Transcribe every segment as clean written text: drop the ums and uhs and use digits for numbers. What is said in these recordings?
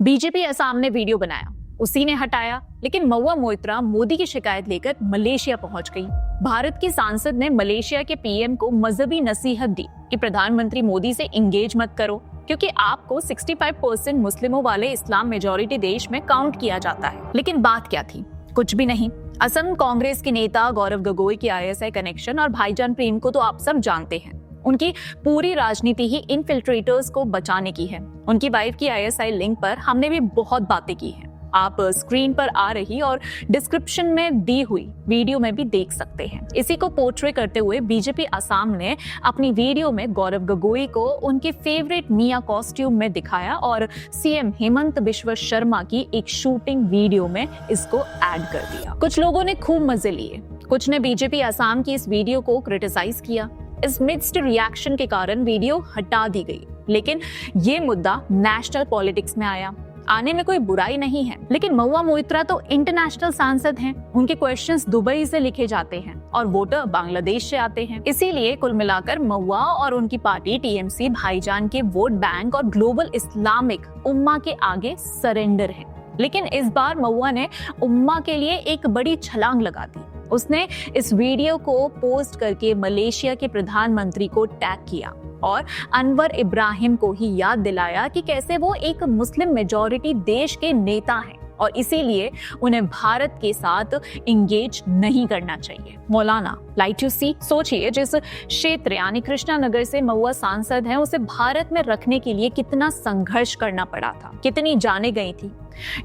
BJP Assam ने video बनाया, उसी ने हटाया, लेकिन महुआ मोइत्रा मोदी की शिकायत लेकर मलेशिया पहुंच गई। भारत की सांसद ने मलेशिया के पीएम को मजहबी नसीहत दी कि प्रधानमंत्री मोदी से इंगेज मत करो, क्योंकि आपको 65% मुस्लिमों वाले इस्लाम मेजॉरिटी देश में काउंट किया जाता है। लेकिन बात क्या थी? कुछ भी नहीं। असम कांग्रेस के नेता गौरव गोगोई की आईएसआई कनेक्शन और भाईजान प्रेम को तो आप सब जानते हैं। उनकी पूरी राजनीति ही इनफिल्ट्रेटर्स को बचाने की है। उनकी वाइफ की आईएसआई लिंक पर हमने भी बहुत बातें की हैं। आप स्क्रीन पर आ रही और डिस्क्रिप्शन में दी हुई वीडियो में भी देख सकते हैं। इसी को पोर्ट्रे करते हुए बीजेपी असम ने अपनी वीडियो में गौरव गोगोई को उनके फेवरेट मिया कॉस्ट्यूम में दिखाया और सीएम हेमंत बिश्व शर्मा की एक शूटिंग वीडियो में इसको ऐड कर दिया। कुछ लोगों ने खूब मजे लिए, कुछ ने बीजेपी असम की इस वीडियो को क्रिटिसाइज किया। इस मिक्स्ड रिएक्शन के कारण वीडियो हटा दी गई, लेकिन ये मुद्दा नेशनल पॉलिटिक्स में आया। आने में कोई बुराई नहीं है, लेकिन महुआ मोइत्रा तो इंटरनेशनल सांसद हैं। उनके क्वेश्चंस दुबई से लिखे जाते हैं और वोटर बांग्लादेश से आते हैं। इसीलिए कुल मिलाकर महुआ और उनकी पार्टी टीएमसी भाईजान के वोट बैंक और ग्लोबल इस्लामिक उम्मा के आगे सरेंडर है। लेकिन इस बार महुआ ने उम्मा के लिए एक बड़ी छलांग लगा दी। उसने इस वीडियो को पोस्ट करके मलेशिया के प्रधानमंत्री को टैग किया और अनवर इब्राहिम को ही याद दिलाया कि कैसे वो एक मुस्लिम मेजॉरिटी देश के नेता हैं और इसीलिए उन्हें भारत के साथ इंगेज नहीं करना चाहिए। मौलाना लाइट यू सी, सोचिए जिस क्षेत्र यानी कृष्णानगर से महुआ सांसद हैं, उसे भारत में रखने के लिए कितना संघर्ष करना पड़ा था, कितनी जाने गई थी।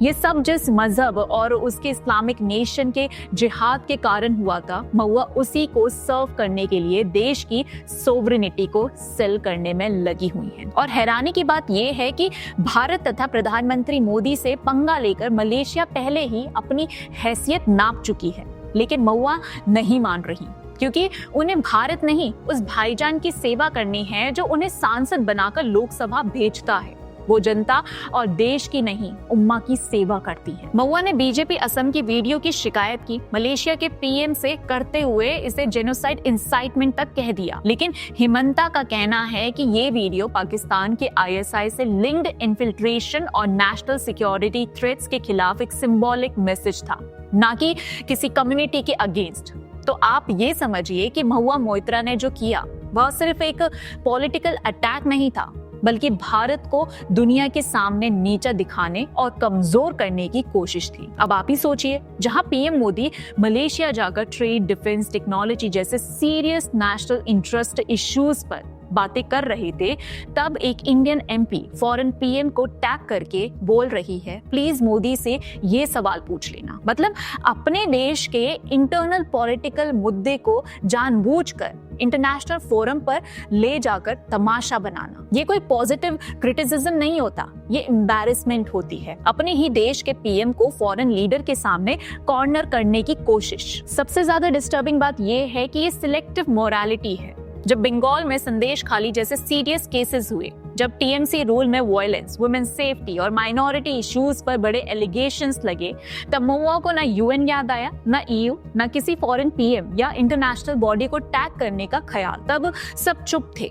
ये सब जिस मजहब और उसके इस्लामिक नेशन के जिहाद के कारण हुआ था, महुआ उसी को सर्व करने के लिए देश की सोवरेनिटी को सेल करने में लगी हुई हैं। और हैरानी की बात यह है कि भारत तथा प्रधानमंत्री मोदी से पंगा लेकर मलेशिया पहले ही अपनी हैसियत नाप चुकी है, लेकिन महुआ नहीं मान रही, क्योंकि उन्हें भारत नहीं, उस भाईजान की सेवा करनी है जो उन्हें सांसद बनाकर लोकसभा भेजता है। वो जनता और देश की नहीं, उम्मा की सेवा करती है। महुआ ने बीजेपी असम की वीडियो की शिकायत की, मलेशिया के पीएम से, करते हुए इसे जेनोसाइड इंसाइटमेंट तक कह दिया। लेकिन हिमंता का कहना है कि ये वीडियो पाकिस्तान के आईएसआई से लिंक्ड इन्फिल्ट्रेशन और नेशनल सिक्योरिटी थ्रेट्स के खिलाफ एक सिंबॉलिक मैसेज था, ना कि किसी कम्युनिटी के अगेंस्ट। तो आप ये समझिए कि महुआ मोइत्रा ने जो किया वह सिर्फ एक पॉलिटिकल अटैक नहीं था, बल्कि भारत को दुनिया के सामने नीचा दिखाने और कमजोर करने की कोशिश थी। अब आप ही सोचिए, जहां पीएम मोदी मलेशिया जाकर ट्रेड, डिफेंस, टेक्नोलॉजी जैसे सीरियस नेशनल इंटरेस्ट इश्यूज पर बातें कर रहे थे, तब एक इंडियन एमपी फॉरेन पीएम को टैग करके बोल रही है, प्लीज मोदी से ये सवाल पूछ लेना। मतलब अपने देश के इंटरनल पॉलिटिकल मुद्दे को जानबूझकर इंटरनेशनल फोरम पर ले जाकर तमाशा बनाना, ये कोई पॉजिटिव क्रिटिसिज्म नहीं होता, ये एम्बैरेसमेंट होती है। अपने ही देश के पीएम को फॉरेन लीडर के सामने कॉर्नर करने की कोशिश। सबसे ज्यादा डिस्टर्बिंग बात ये है कि ये सिलेक्टिव मोरालिटी है। जब बंगाल में संदेश खाली जैसे सीरियस केसेस हुए, जब टीएमसी रूल में वायलेंस, वुमेन सेफ्टी और माइनॉरिटी इश्यूज पर बड़े एलिगेशंस लगे, तब महुआ को ना यूएन याद आया, ना ईयू, ना किसी फॉरेन पीएम या इंटरनेशनल बॉडी को टैग करने का ख्याल। तब सब चुप थे।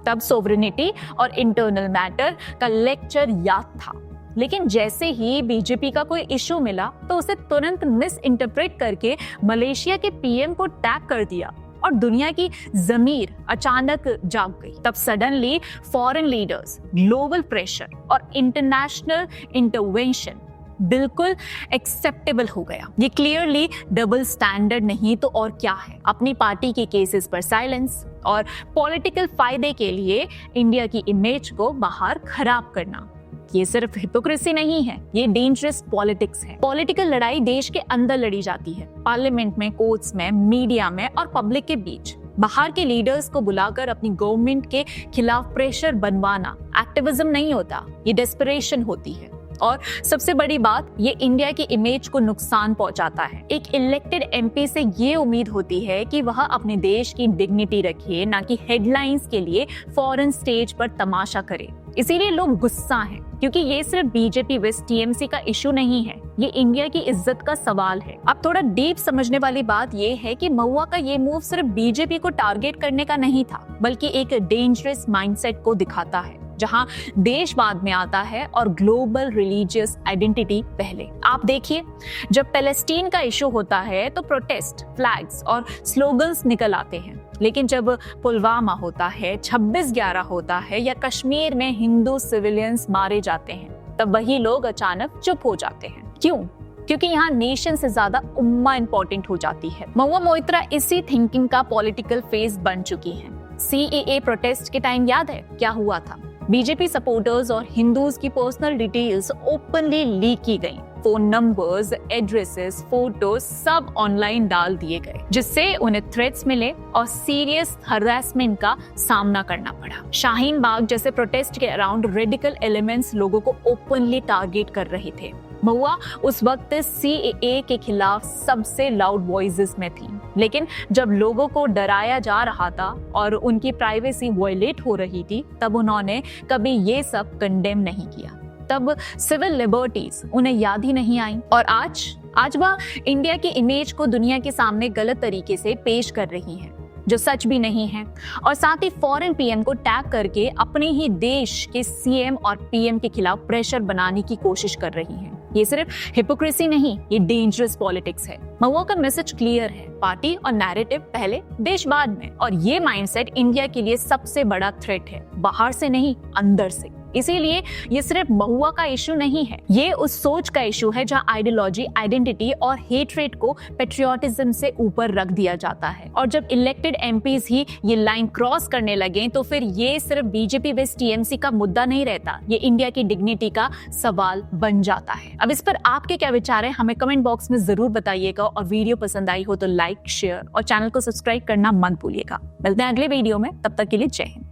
तब सोवरेनिटी और इंटरनल मैटर का लेक्चर याद था। लेकिन जैसे ही बीजेपी का कोई इशू मिला तो उसे तुरंत मिस इंटरप्रेट करके मलेशिया के पीएम को टैग कर दिया और दुनिया की जमीर अचानक जाग गई। तब suddenly foreign leaders, global pressure और इंटरनेशनल इंटरवेंशन बिल्कुल एक्सेप्टेबल हो गया। ये क्लियरली डबल स्टैंडर्ड नहीं तो और क्या है। अपनी पार्टी के केसेस पर साइलेंस और पॉलिटिकल फायदे के लिए इंडिया की इमेज को बाहर खराब करना, ये सिर्फ हिपोक्रेसी नहीं है, ये डेंजरस पॉलिटिक्स है। पॉलिटिकल लड़ाई देश के अंदर लड़ी जाती है, पार्लियामेंट में, कोर्ट्स में, मीडिया में और पब्लिक के बीच। बाहर के लीडर्स को बुलाकर अपनी गवर्नमेंट के खिलाफ प्रेशर बनवाना एक्टिविज्म नहीं होता, ये डेस्परेशन होती है। और सबसे बड़ी बात, ये इंडिया की इमेज को नुकसान पहुंचाता है। एक इलेक्टेड एमपी से ये उम्मीद होती है कि वह अपने देश की डिग्निटी रखे, ना कि हेडलाइंस के लिए फॉरेन स्टेज पर तमाशा करे। इसीलिए लोग गुस्सा हैं, क्योंकि ये सिर्फ बीजेपी वेस्ट टीएमसी का इशू नहीं है, ये इंडिया की इज्जत का सवाल है। अब थोड़ा डीप समझने वाली बात ये है कि महुआ का ये मूव सिर्फ बीजेपी को टारगेट करने का नहीं था, बल्कि एक डेंजरस माइंडसेट को दिखाता है। जहां देश बाद में आता है और ग्लोबल रिलीजियस आइडेंटिटी पहले। आप देखिए, जब पैलेस्टीन का इशू होता है तो प्रोटेस्ट, फ्लैग्स और स्लोगन्स निकल आते हैं, लेकिन जब पुलवामा होता है, 26/11 होता है या कश्मीर में हिंदू सिविलियंस मारे जाते हैं, तब वही लोग अचानक चुप हो जाते हैं। क्यों? क्योंकि यहाँ नेशन से ज्यादा उम्मा इंपॉर्टेंट हो जाती है। महुआ मोइत्रा इसी थिंकिंग का पॉलिटिकल फेस बन चुकी हैं। CAA प्रोटेस्ट के टाइम याद है क्या हुआ था? बीजेपी सपोर्टर्स और हिंदूज की पर्सनल डिटेल्स ओपनली लीक की गई। फोन नंबर्स, एड्रेसेस, फोटोज सब ऑनलाइन डाल दिए गए, जिससे उन्हें थ्रेट्स मिले और सीरियस हरासमेंट का सामना करना पड़ा। शाहीन बाग जैसे प्रोटेस्ट के अराउंड रेडिकल एलिमेंट्स लोगों को ओपनली टारगेट कर रहे थे। महुआ उस वक्त CAA के खिलाफ सबसे लाउड वॉइसेस में थी, लेकिन जब लोगों को डराया जा रहा था और उनकी प्राइवेसी वायलेट हो रही थी, तब उन्होंने कभी ये सब कंडेम नहीं किया। तब सिविल लिबर्टीज उन्हें याद ही नहीं आई। और आज वह इंडिया की इमेज को दुनिया के सामने गलत तरीके से पेश कर रही है, जो सच भी नहीं है, और साथ ही फॉरेन PM को टैग करके अपने ही देश के CM और PM के खिलाफ प्रेशर बनाने की कोशिश कर रही है। ये सिर्फ हिपोक्रेसी नहीं, ये डेंजरस पॉलिटिक्स है। महुआ का मैसेज क्लियर है, पार्टी और नैरेटिव पहले, देश बाद में। और ये माइंडसेट इंडिया के लिए सबसे बड़ा थ्रेट है, बाहर से नहीं, अंदर से। इसीलिए ये सिर्फ महुआ का इशू नहीं है, ये उस सोच का इशू है जहां आइडियोलॉजी, आइडेंटिटी और हेट्रेट को पेट्रियोटिज्म से ऊपर रख दिया जाता है। और जब इलेक्टेड MPs ही ये लाइन क्रॉस करने लगे तो फिर ये सिर्फ BJP बेस्ड TMC का मुद्दा नहीं रहता, ये इंडिया की डिग्निटी का सवाल बन जाता है। अब इस पर आपके क्या विचार है, हमें कमेंट बॉक्स में जरूर बताइएगा, और वीडियो पसंद आई हो तो लाइक, शेयर और चैनल को सब्सक्राइब करना मत भूलिएगा। मिलते हैं अगले वीडियो में, तब तक के लिए जय हिंद।